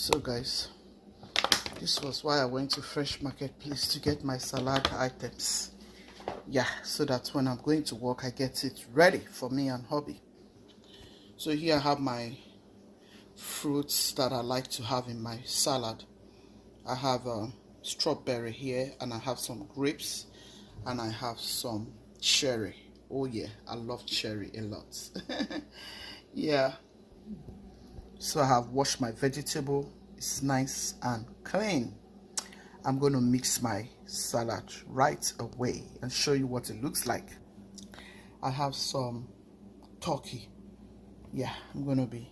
So guys, this was why I went to Fresh Marketplace to get my salad items. Yeah, so that when I'm going to work, I get it ready for me and hubby. So here I have my fruits that I like to have in my salad. I have strawberry here, and I have some grapes, and I have some cherry. Oh yeah, I love cherry a lot. Yeah. So I have washed my vegetable. It's nice and clean. I'm going to mix my salad right away and show you what it looks like. I have some turkey. Yeah, I'm going to be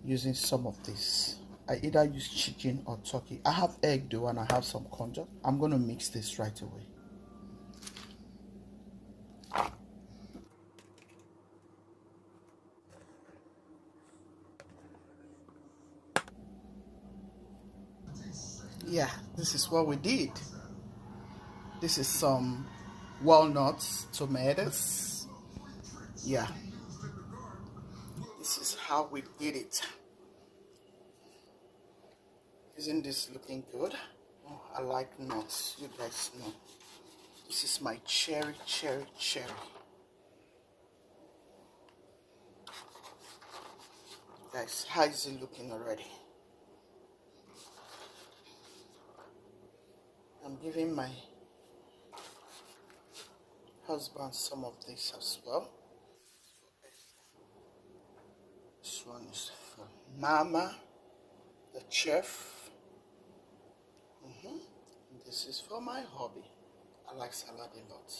using some of this. I either use chicken or turkey. I have egg though, and I have some conjure. I'm going to mix this right away. Yeah, this is what we did. This is some walnuts, tomatoes. Yeah, this is how we did it. Isn't this looking good? Oh, I like nuts, you guys know. This is my cherry. Guys, how is it looking already? I'm giving my husband some of this as well. This one is for Mama, the chef. This is for my hobby. I like salad a lot.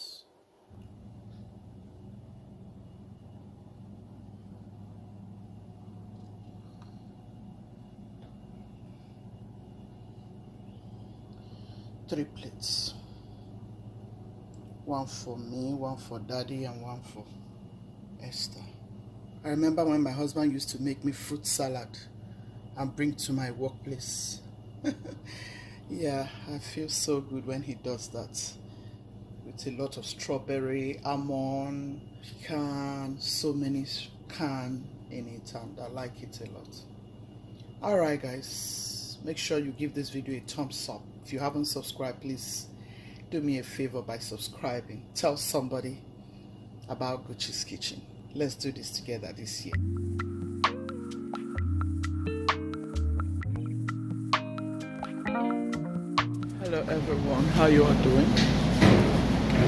Three plates. One for me, one for Daddy, and one for Esther. I remember when my husband used to make me fruit salad and bring to my workplace. Yeah, I feel so good when he does that. With a lot of strawberry, almond, pecan, so many can in it, and I like it a lot. Alright guys, make sure you give this video a thumbs up. If you haven't subscribed, please do me a favor by subscribing. Tell somebody about Guchies Kitchen. Let's do this together this year. Hello everyone, how you all doing?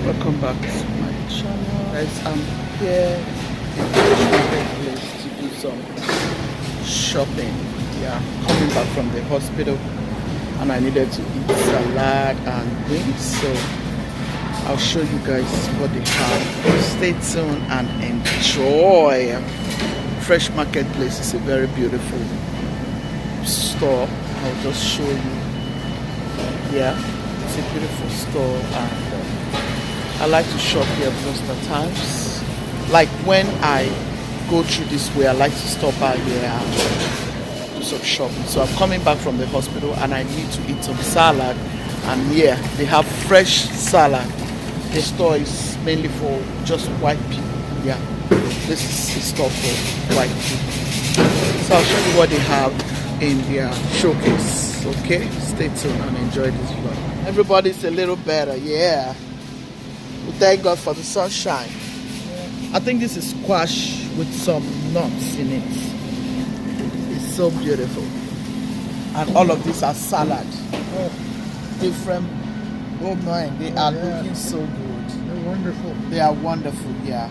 Welcome back to my channel. Guys, I'm here in place to do some shopping. Yeah, coming back from the hospital, and I needed to eat salad and wings, so I'll show you guys what they have. Stay tuned and enjoy. Fresh Marketplace is a very beautiful store. I'll just show you. Yeah, it's a beautiful store, and I like to shop here most of the times. Like when I go through this way, I like to stop by here and do some shopping. So I'm coming back from the hospital and I need to eat some salad, and yeah, they have fresh salad. The store is mainly for just white people. Yeah, this is a store for white people. So I'll show you what they have in their showcase. Okay, stay tuned and enjoy this vlog. Everybody's a little better. Yeah, we thank God for the sunshine. I think this is squash with some nuts in it. It's so beautiful. And all of these are salad. Different. Oh man, they are looking so good. They're wonderful. They are wonderful, yeah.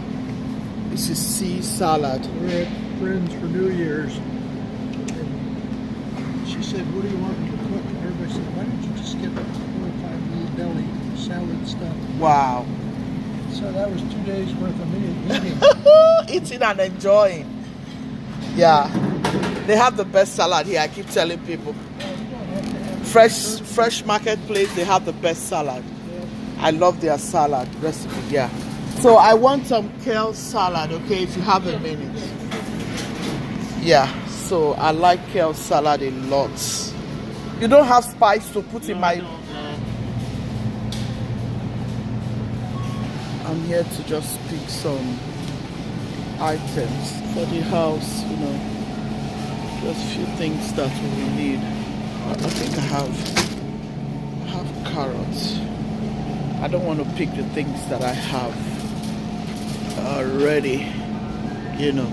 This is sea salad. We're at friends for New Year's. And she said, what do you want me to cook? And everybody said, why don't you just get the 45 deli salad stuff? Wow. So that was 2 days worth of me eating. Eating and enjoying. Yeah. They have the best salad here, I keep telling people. Fresh Marketplace, they have the best salad. I love their salad recipe, yeah. So I want some kale salad, okay, if you have a minute. Yeah, so I like kale salad a lot. You don't have spice to put in my... I'm here to just pick some items for the house, you know. Just a few things that we will need. I think I have carrots. I don't want to pick the things that I have already, you know.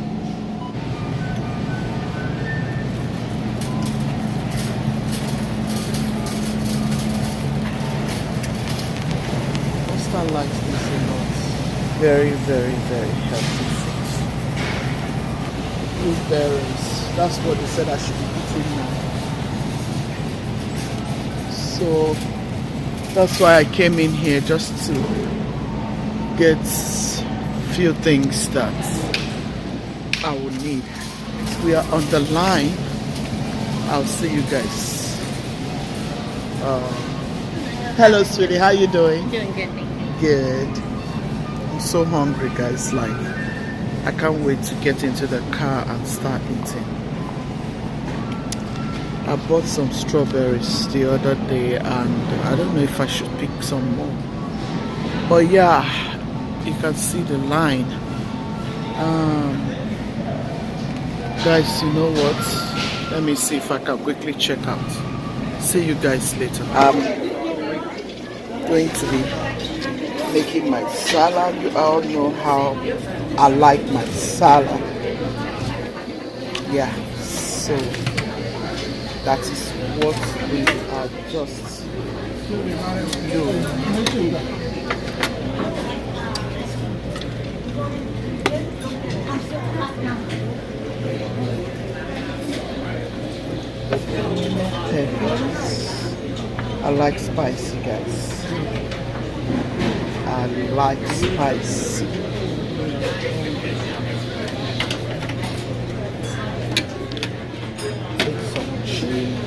Costa likes this a lot. Very, very, very healthy fruits. Blueberries. That's what they said I should be eating now. So that's why I came in here, just to get few things that I will need. We are on the line. I'll see you guys. Hello, sweetie. How you doing? Doing good, thank you. Good. I'm so hungry, guys. Like, I can't wait to get into the car and start eating. I bought some strawberries the other day, and I don't know if I should pick some more. But yeah, you can see the line. Guys, you know what? Let me see if I can quickly check out. See you guys later. I'm going to be making my salad. You all know how I like my salad. Yeah, so that is what we are just doing. Peppers. I like spicy, guys. I like spicy. Take some cheese.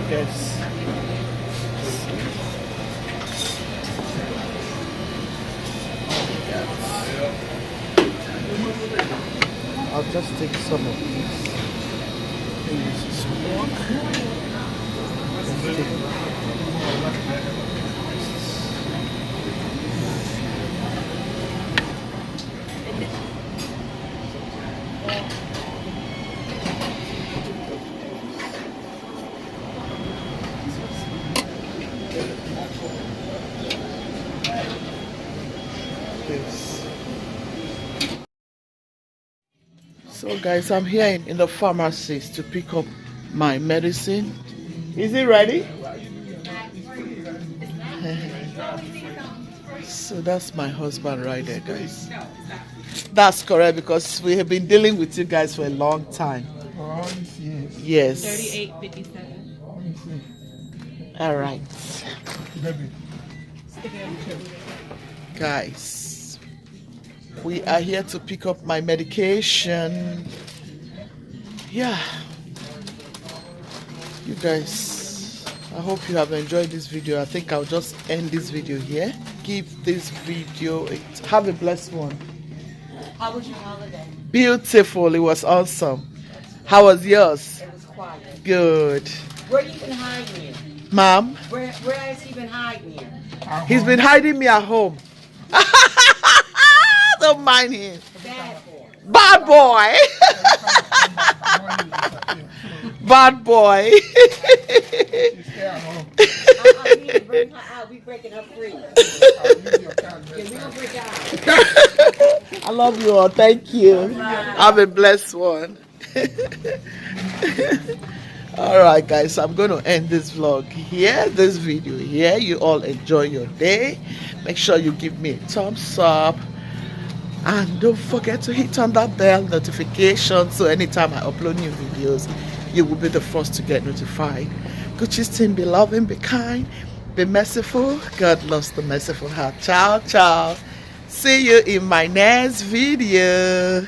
Yes. I'll just take some of these. This is pork. So guys, I'm here in the pharmacy to pick up my medicine. Is it ready? So that's my husband right there, guys. That's correct, because we have been dealing with you guys for a long time. Yes. 3857. All right. Guys, we are here to pick up my medication. Yeah. You guys, I hope you have enjoyed this video. I think I'll just end this video here. Give this video have a blessed one. How was your holiday? Beautiful. It was awesome. How was yours? It was quiet. Good. Where you been hiding here? Mom? Where has he been hiding here? He's been hiding me at home. Don't mind him. Bad boy. Bad boy. Bad boy. I need to bring her out. We breaking her free. Yeah, we gonna break her out. I love you all. Thank you. Have a blessed one. Alright guys, I'm going to end this vlog here, this video here. You all enjoy your day. Make sure you give me a thumbs up. And don't forget to hit on that bell notification, so anytime I upload new videos, you will be the first to get notified. Guchies team, be loving, be kind, be merciful. God loves the merciful heart. Ciao, ciao. See you in my next video.